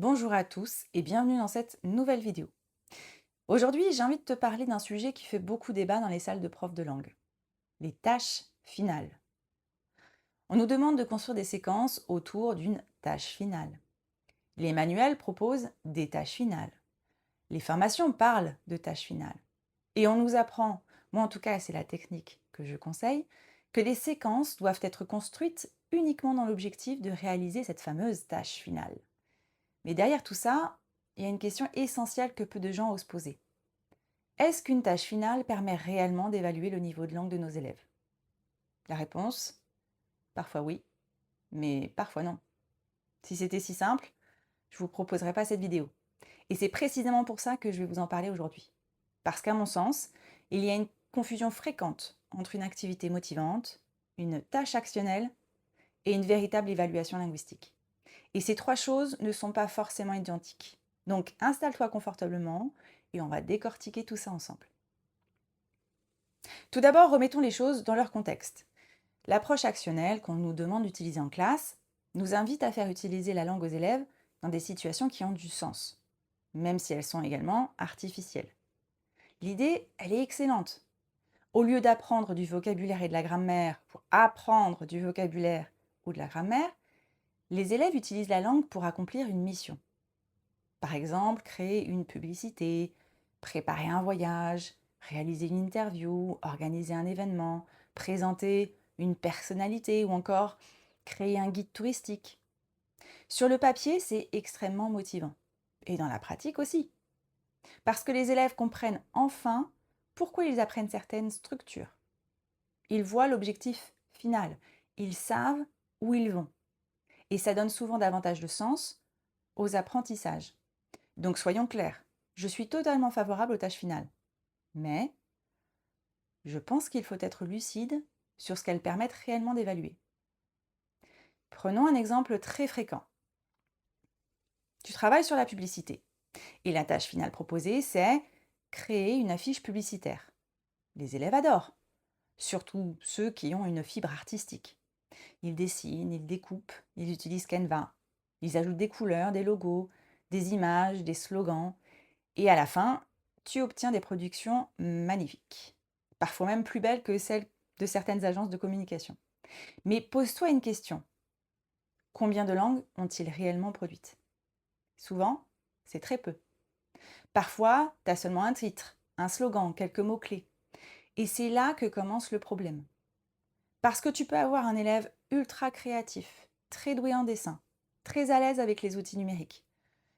Bonjour à tous et bienvenue dans cette nouvelle vidéo. Aujourd'hui, j'ai envie de te parler d'un sujet qui fait beaucoup débat dans les salles de profs de langue, les tâches finales. On nous demande de construire des séquences autour d'une tâche finale. Les manuels proposent des tâches finales. Les formations parlent de tâches finales. Et on nous apprend, moi en tout cas c'est la technique que je conseille, que les séquences doivent être construites uniquement dans l'objectif de réaliser cette fameuse tâche finale. Mais derrière tout ça, il y a une question essentielle que peu de gens osent poser. Est-ce qu'une tâche finale permet réellement d'évaluer le niveau de langue de nos élèves? La réponse, parfois oui, mais parfois non. Si c'était si simple, je ne vous proposerais pas cette vidéo. Et c'est précisément pour ça que je vais vous en parler aujourd'hui. Parce qu'à mon sens, il y a une confusion fréquente entre une activité motivante, une tâche actionnelle et une véritable évaluation linguistique. Et ces trois choses ne sont pas forcément identiques. Donc installe-toi confortablement et on va décortiquer tout ça ensemble. Tout d'abord, remettons les choses dans leur contexte. L'approche actionnelle qu'on nous demande d'utiliser en classe nous invite à faire utiliser la langue aux élèves dans des situations qui ont du sens, même si elles sont également artificielles. L'idée, elle est excellente. Au lieu d'apprendre du vocabulaire et de la grammaire pour apprendre du vocabulaire ou de la grammaire, les élèves utilisent la langue pour accomplir une mission. Par exemple, créer une publicité, préparer un voyage, réaliser une interview, organiser un événement, présenter une personnalité ou encore créer un guide touristique. Sur le papier, c'est extrêmement motivant. Et dans la pratique aussi. Parce que les élèves comprennent enfin pourquoi ils apprennent certaines structures. Ils voient l'objectif final. Ils savent où ils vont. Et ça donne souvent davantage de sens aux apprentissages. Donc soyons clairs, je suis totalement favorable aux tâches finales. Mais je pense qu'il faut être lucide sur ce qu'elles permettent réellement d'évaluer. Prenons un exemple très fréquent. Tu travailles sur la publicité et la tâche finale proposée, c'est créer une affiche publicitaire. Les élèves adorent, surtout ceux qui ont une fibre artistique. Ils dessinent, ils découpent, ils utilisent Canva, ils ajoutent des couleurs, des logos, des images, des slogans, et à la fin, tu obtiens des productions magnifiques, parfois même plus belles que celles de certaines agences de communication. Mais pose-toi une question. Combien de langues ont-ils réellement produites? Souvent, c'est très peu. Parfois, tu as seulement un titre, un slogan, quelques mots-clés. Et c'est là que commence le problème. Parce que tu peux avoir un élève ultra créatif, très doué en dessin, très à l'aise avec les outils numériques,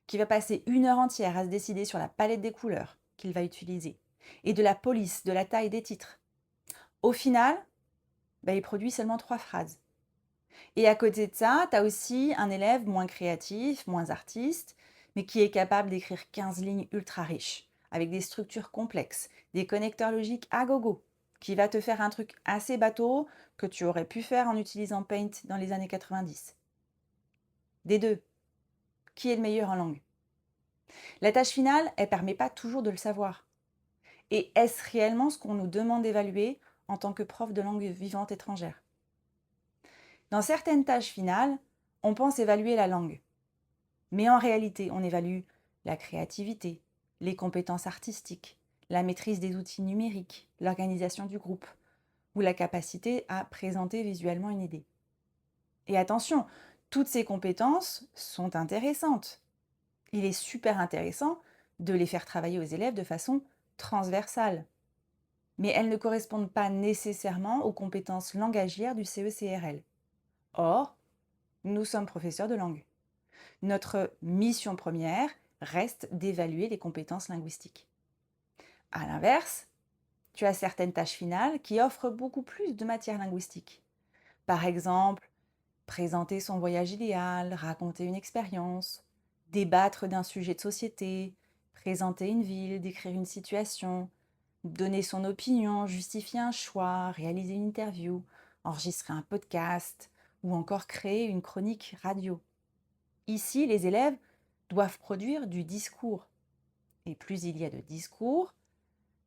qui va passer une heure entière à se décider sur la palette des couleurs qu'il va utiliser et de la police, de la taille des titres. Au final, il produit seulement 3 phrases. Et à côté de ça, tu as aussi un élève moins créatif, moins artiste, mais qui est capable d'écrire 15 lignes ultra riches, avec des structures complexes, des connecteurs logiques à gogo, qui va te faire un truc assez bateau que tu aurais pu faire en utilisant Paint dans les années 90. Des deux, qui est le meilleur en langue? La tâche finale, elle permet pas toujours de le savoir. Et est-ce réellement ce qu'on nous demande d'évaluer en tant que prof de langue vivante étrangère? Dans certaines tâches finales, on pense évaluer la langue. Mais en réalité, on évalue la créativité, les compétences artistiques, la maîtrise des outils numériques, l'organisation du groupe ou la capacité à présenter visuellement une idée. Et attention, toutes ces compétences sont intéressantes. Il est super intéressant de les faire travailler aux élèves de façon transversale. Mais elles ne correspondent pas nécessairement aux compétences langagières du CE-CRL. Or, nous sommes professeurs de langue. Notre mission première reste d'évaluer les compétences linguistiques. A l'inverse, tu as certaines tâches finales qui offrent beaucoup plus de matière linguistique. Par exemple, présenter son voyage idéal, raconter une expérience, débattre d'un sujet de société, présenter une ville, décrire une situation, donner son opinion, justifier un choix, réaliser une interview, enregistrer un podcast ou encore créer une chronique radio. Ici, les élèves doivent produire du discours. Et plus il y a de discours,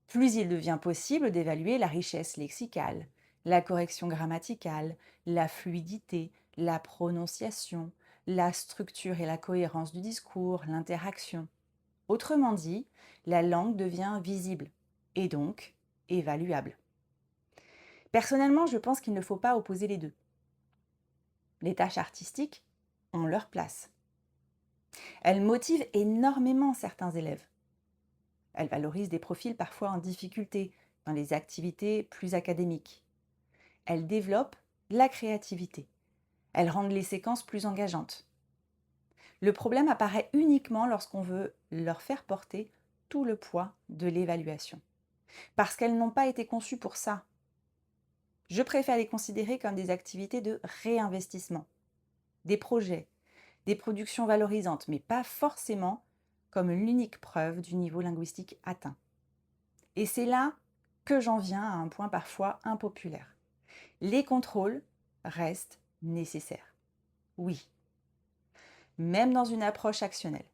plus il devient possible d'évaluer la richesse lexicale, la correction grammaticale, la fluidité, la prononciation, la structure et la cohérence du discours, l'interaction. Autrement dit, la langue devient visible et donc évaluable. Personnellement, je pense qu'il ne faut pas opposer les deux. Les tâches artistiques ont leur place. Elles motivent énormément certains élèves. Elles valorisent des profils parfois en difficulté dans les activités plus académiques. Elles développent la créativité. Elles rendent les séquences plus engageantes. Le problème apparaît uniquement lorsqu'on veut leur faire porter tout le poids de l'évaluation. Parce qu'elles n'ont pas été conçues pour ça. Je préfère les considérer comme des activités de réinvestissement, des projets, des productions valorisantes, mais pas forcément comme l'unique preuve du niveau linguistique atteint. Et c'est là que j'en viens à un point parfois impopulaire. Les contrôles restent nécessaires. Oui, même dans une approche actionnelle.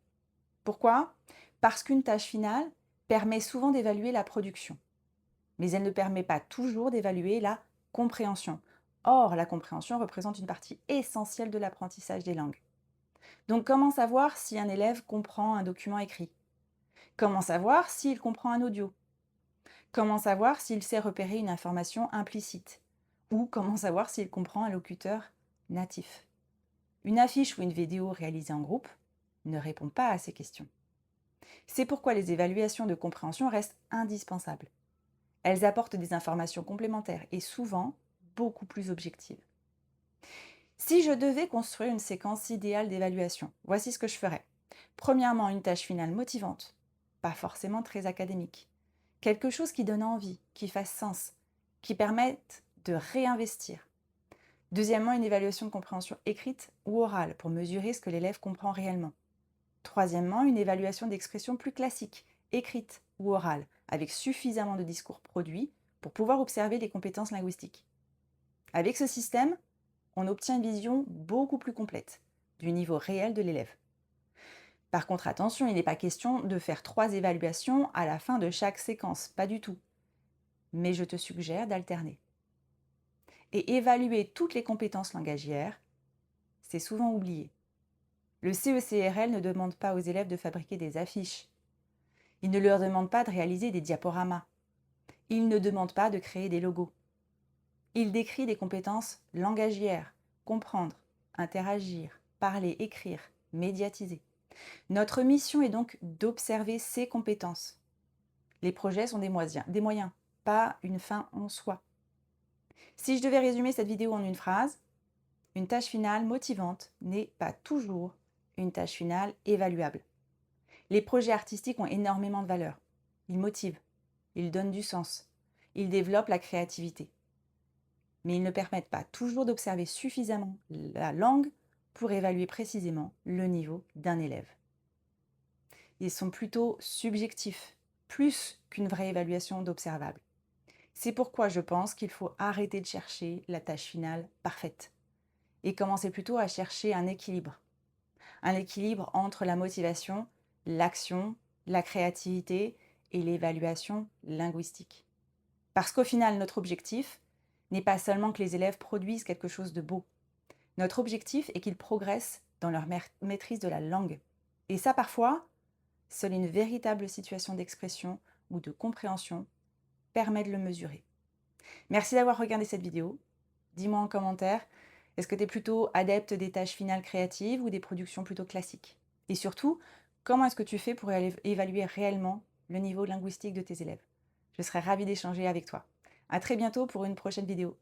Pourquoi ? Parce qu'une tâche finale permet souvent d'évaluer la production, mais elle ne permet pas toujours d'évaluer la compréhension. Or, la compréhension représente une partie essentielle de l'apprentissage des langues. Donc, comment savoir si un élève comprend un document écrit ? Comment savoir s'il comprend un audio ? Comment savoir s'il sait repérer une information implicite ? Ou comment savoir s'il comprend un locuteur natif ? Une affiche ou une vidéo réalisée en groupe ne répond pas à ces questions. C'est pourquoi les évaluations de compréhension restent indispensables. Elles apportent des informations complémentaires et souvent beaucoup plus objectives. Si je devais construire une séquence idéale d'évaluation, voici ce que je ferais. Premièrement, une tâche finale motivante, pas forcément très académique. Quelque chose qui donne envie, qui fasse sens, qui permette de réinvestir. Deuxièmement, une évaluation de compréhension écrite ou orale pour mesurer ce que l'élève comprend réellement. Troisièmement, une évaluation d'expression plus classique, écrite ou orale, avec suffisamment de discours produits pour pouvoir observer les compétences linguistiques. Avec ce système, on obtient une vision beaucoup plus complète du niveau réel de l'élève. Par contre, attention, il n'est pas question de faire 3 évaluations à la fin de chaque séquence, pas du tout. Mais je te suggère d'alterner. Et évaluer toutes les compétences langagières, c'est souvent oublié. Le CECRL ne demande pas aux élèves de fabriquer des affiches. Il ne leur demande pas de réaliser des diaporamas. Il ne demande pas de créer des logos. Il décrit des compétences langagières, comprendre, interagir, parler, écrire, médiatiser. Notre mission est donc d'observer ces compétences. Les projets sont des moyens, pas une fin en soi. Si je devais résumer cette vidéo en une phrase, une tâche finale motivante n'est pas toujours une tâche finale évaluable. Les projets artistiques ont énormément de valeur. Ils motivent, ils donnent du sens, ils développent la créativité. Mais ils ne permettent pas toujours d'observer suffisamment la langue pour évaluer précisément le niveau d'un élève. Ils sont plutôt subjectifs, plus qu'une vraie évaluation d'observable. C'est pourquoi je pense qu'il faut arrêter de chercher la tâche finale parfaite et commencer plutôt à chercher un équilibre. Un équilibre entre la motivation, l'action, la créativité et l'évaluation linguistique. Parce qu'au final, notre objectif n'est pas seulement que les élèves produisent quelque chose de beau. Notre objectif est qu'ils progressent dans leur maîtrise de la langue. Et ça, parfois, seule une véritable situation d'expression ou de compréhension permet de le mesurer. Merci d'avoir regardé cette vidéo. Dis-moi en commentaire, est-ce que tu es plutôt adepte des tâches finales créatives ou des productions plutôt classiques? Et surtout, comment est-ce que tu fais pour évaluer réellement le niveau linguistique de tes élèves? Je serais ravie d'échanger avec toi. À très bientôt pour une prochaine vidéo.